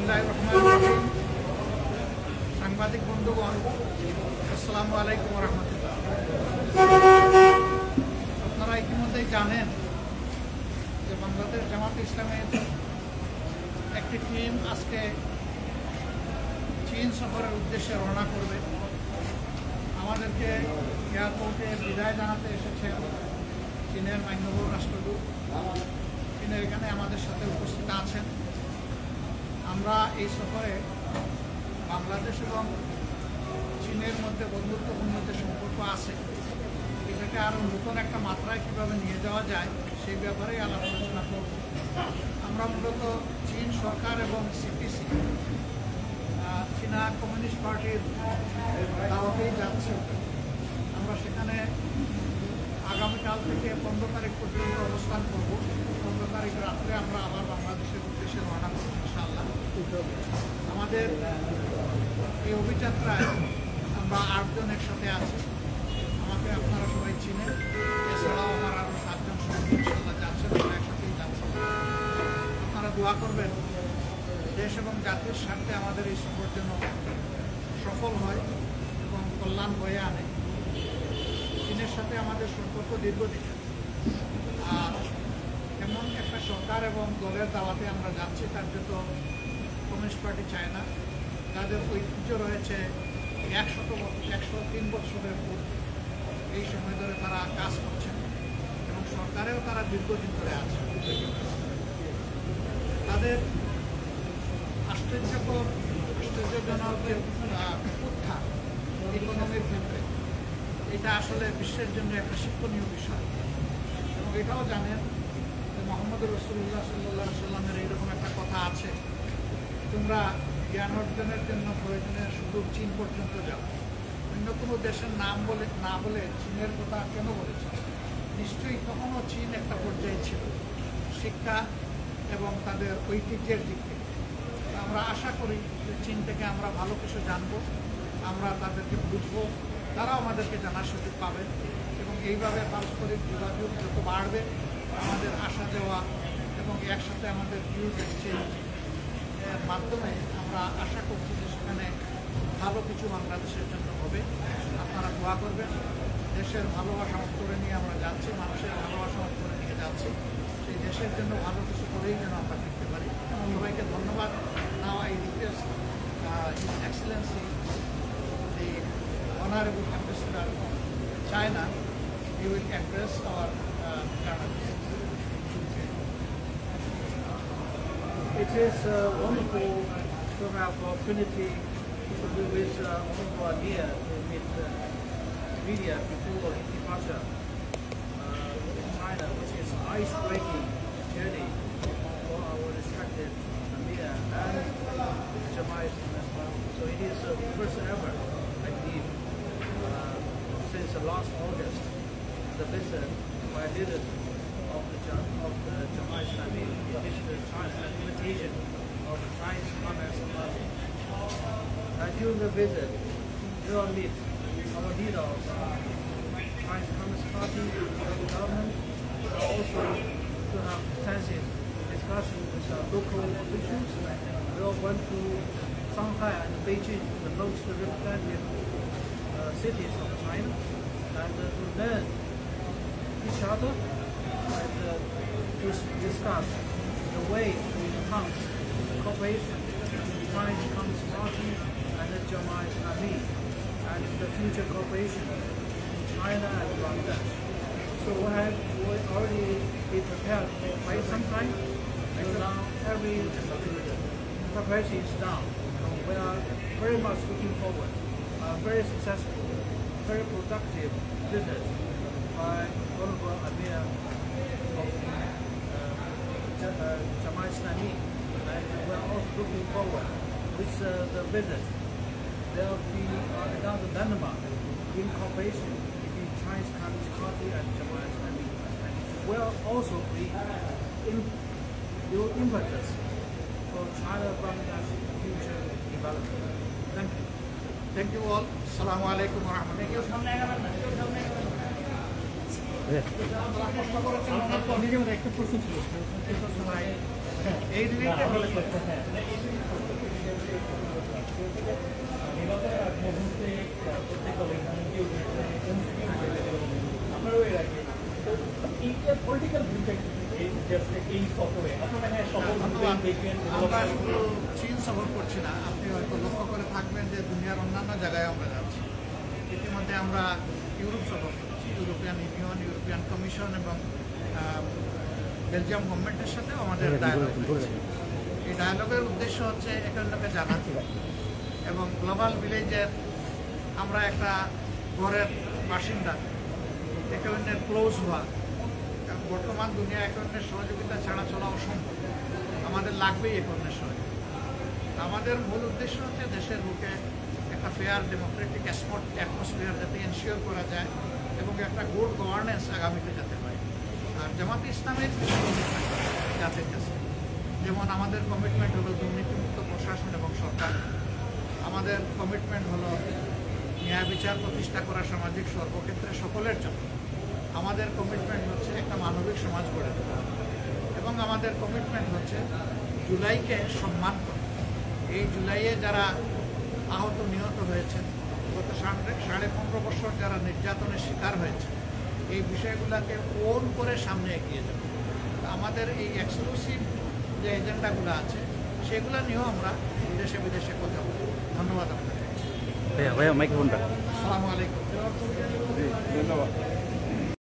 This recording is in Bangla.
বিসমিল্লাহির রহমানির রহিম। সাংবাদিক বন্ধুগণ, আসসালামু আলাইকুম ওয়া রাহমাতুল্লাহ। আপনারা ইতিমধ্যেই জানেন যে বাংলাদেশ জামাত ইসলামের একটি টিম আজকে চীন সফরের উদ্দেশ্যে রওনা করবে। আমাদেরকে এয়ারপোর্টে বিদায় জানাতে এসেছেন চীনের মাননীয় রাষ্ট্রদূত। তিনি এখানে আমাদের সাথে উপস্থিত আছেন। আমরা এই সফরে বাংলাদেশ এবং চীনের মধ্যে বন্ধুত্বপূর্ণ যে সম্পর্ক আছে এটাকে আরও নতুন একটা মাত্রায় কীভাবে নিয়ে যাওয়া যায় সেই ব্যাপারেই আলাপ আলোচনা করব। আমরা মূলত চীন সরকার এবং সিপিসি চীনা কমিউনিস্ট পার্টির দাওয়াতেই যাচ্ছি। আমরা সেখানে আগামীকাল থেকে 15 তারিখ পর্যন্ত অবস্থান করব। 15 তারিখ রাত্রে আমরা আবার বাংলাদেশের উদ্দেশ্যে রওনা করব ইনশাআল্লাহ। আমাদের এই অভিযাত্রায় আমরা 8 জন একসাথে আছি। আমাকে আপনারা সবাই চিনেন। এছাড়াও আমার আরও 7 জন সঙ্গী ইনশাআল্লাহ যাচ্ছেন, আমরা একসাথেই যাচ্ছি। আপনারা দোয়া করবেন দেশ এবং জাতির স্বার্থে আমাদের এই সফর যেন সফল হয় এবং কল্যাণ বয়ে আনে। চীনের সাথে আমাদের সম্পর্ক দীর্ঘদিনের, আর এমন একটা সরকার এবং দলের দাওয়াতে আমরা যাচ্ছি তার যত কমিউনিস্ট পার্টি চায় না, তাদের ঐতিহ্য রয়েছে 103 বছরের পূর্বে। এই সময় ধরে তারা কাজ করছেন এবং সরকারেও তারা দীর্ঘদিন ধরে আছে। তাদের আশ্চর্যজনক যে উত্থান ইকোনমির ক্ষেত্রে, এটা আসলে বিশ্বের জন্য একটা শিক্ষণীয় বিষয়। এবং এটাও জানেন যে মোহাম্মদ রাসূলুল্লাহ সাল্লাল্লাহু আলাইহি সাল্লামের এইরকম একটা কথা আছে, তোমরা জ্ঞান অর্জনের জন্য প্রয়োজনে শুধু চীন পর্যন্ত যাও। অন্য কোনো দেশের নাম না বলে চীনের কথা কেন বলেছে? নিশ্চয়ই তখনও চীন একটা পর্যায়ে ছিল শিক্ষা এবং তাদের ঐতিহ্যের দিক থেকে। আমরা আশা করি যে চীন থেকে আমরা ভালো কিছু জানবো, আমরা তাদেরকে বুঝবো, তারাও আমাদেরকে জানার সুযোগ পাবে এবং এইভাবে পারস্পরিক যোগাযোগ যত বাড়বে আমাদের আসা যাওয়া এবং একসাথে আমাদের ভিউজ এক্সচেঞ্জ এর মাধ্যমে আমরা আশা করছি যে সেখানে ভালো কিছু বাংলাদেশের জন্য হবে। আপনারা দোয়া করবেন। দেশের ভালোবাসা অন্তরে নিয়ে আমরা যাচ্ছি, মানুষের ভালোবাসা অন্তরে নিয়ে যাচ্ছি। সেই দেশের জন্য ভালো কিছু করেই যেন আমরা ফিরতে পারি। সবাইকে ধন্যবাদ। Now I request His Excellency the Honorable Ambassador of China, he will address our journalists. It is wonderful to have opportunity to be with Honorable Amir to meet media before his departure in China, which is an ice-breaking journey for our respected Amir and Jamaat as well. So it is the first ever, I believe, since last August, the visit by leaders of the Jamaat Islami invitation of the Chinese Communist Party. And during the visit, we will meet our leader of Chinese Communist Party and the government, but also to have extensive discussion with local officials. We all went to Shanghai and Beijing, the most representative cities of China, and to learn each other and to discuss the way to enhance cooperation between the Chinese Communist Party and the Jamaat Islami, and the future cooperation in China and Bangladesh. So we have already been prepared for quite some time, and now every preparation is done. We are very much looking forward. Very successful, very productive visit by Honorable Amir of Jamaat Islami, and we are also looking forward with the visit. There will be another landmark in cooperation between Chinese Communist Party and Jamaat Islami, and it will also be new impetus for China-Bangladesh future development. Thank you. Thank you all. Assalamu alaikum wa rahmatullahi. শুধু চীন সফর করছি না, আপনি হয়তো লক্ষ্য করে থাকবেন যে দুনিয়ার অন্যান্য জায়গায় আমরা যাচ্ছি। ইতিমধ্যে আমরা ইউরোপ সফর করছি, ইউরোপিয়ান ইউনিয়ন, ইউরোপিয়ান কমিশন এবং বেলজিয়াম গভর্নমেন্টের সাথেও আমাদের ডায়ালগ হয়েছে। এই ডায়ালগের উদ্দেশ্য হচ্ছে একে অন্যকে জানাতে এবং গ্লোবাল ভিলেজের আমরা একটা ঘরের বাসিন্দা, একে অন্যের ক্লোজ হওয়া। বর্তমান দুনিয়া একে অন্যের সহযোগিতা ছাড়া চলা অসম্ভব, আমাদের লাগবেই একে অন্যের সহযোগিতা। আমাদের মূল উদ্দেশ্য হচ্ছে দেশের বুকে একটা ফেয়ার ডেমোক্রেটিক অ্যাটমসফিয়ার যাতে এনশিওর করা যায় এবং একটা গুড গভর্নেন্স আগামীতে যাতে হয়। আর জামাতে ইসলামের জাতির কাছে যেমন আমাদের কমিটমেন্ট হলো দুর্নীতিমুক্ত প্রশাসন এবং সরকার, আমাদের কমিটমেন্ট হলো ন্যায় বিচার প্রতিষ্ঠা করা সামাজিক সর্বক্ষেত্রে সকলের জন্য, আমাদের কমিটমেন্ট হচ্ছে একটা মানবিক সমাজ গড়ে তোলা এবং আমাদের কমিটমেন্ট হচ্ছে জুলাইকে সম্মান করা। এই জুলাইয়ে যারা আহত নিহত হয়েছেন, গত 15.5 বছর যারা নির্যাতনের শিকার হয়েছে, এই বিষয়গুলোকে ওন করে সামনে এগিয়ে যাবে। আমাদের এই এক্সক্লুসিভ যে এজেন্ডাগুলো আছে সেগুলো নিয়েও আমরা দেশে বিদেশে কথা বলব। ধন্যবাদ আপনাকে। ভাইয়া মাইক্রোফোনটা। আসসালামু আলাইকুম। ধন্যবাদ।